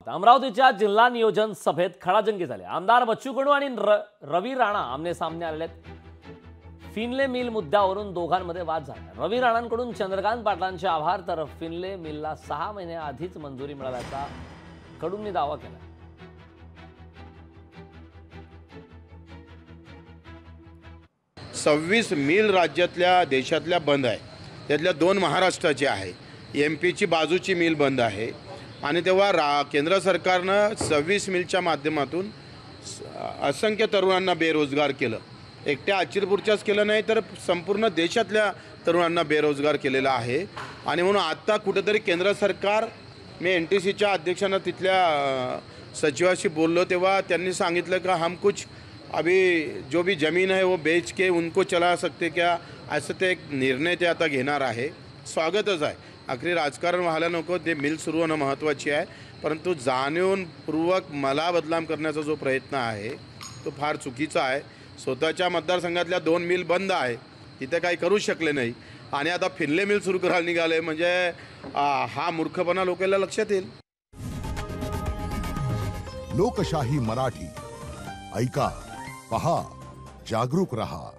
अमरावतीच्या जिल्हा नियोजन सभेत खडाजंगी झाले। आमदार बच्चू कडू आणि रवी राणा आमने सामने आलेले। फिनले मिल मुद्द्यावरून दोघांमध्ये वाद झाला। रवी राणांकडून चंद्रकांत पाटलांचे आभार, तर फिनले मिलला 6 महिने आधीच मंजुरी मिळाल्याचा कडूंनी दावा केला। 26 मिल राज्यातल्या देशातल्या बंद आहे, त्यातल्या 2 महाराष्ट्राची आहे। एमपीची बाजूची मिल बंद आहे आणि तेव्हा केंद्र सरकारनं 26 मिलच्या माध्यमातून असंख्य तरुणांना बेरोजगार केलं। एकट्या अचिरपूरच्याच केलं नाही, तर संपूर्ण देशातल्या तरुणांना बेरोजगार केलेला आहे। आणि म्हणून आता कुठेतरी केंद्र सरकार, मी एनटीसीच्या अध्यक्षांना तिथल्या सचिवाशी बोललो तेव्हा त्यांनी सांगितलं की हम कुछ अभी जो भी ज़मीन है वो बेच के उनको चला सकते क्या, असं ते एक निर्णय ते आता घेणार आहे। स्वागतच आहे। आखरी राजकारण व्हायला नको, ते मिल सुरू होणं महत्त्वाची आहे, परंतु जाणीवपूर्वक मला बदनाम करण्याचा जो प्रयत्न आहे तो फार चुकीचा आहे। स्वतःच्या मतदारसंघातल्या 2 मिल बंद आहे, तिथे काही करू शकले नाही आणि आता फिनले मिल सुरू करायला निघाले, म्हणजे हा मूर्खपणा लोकांना लक्षात येईल। लोकशाही मराठी ऐका, पहा, जागरूक रहा।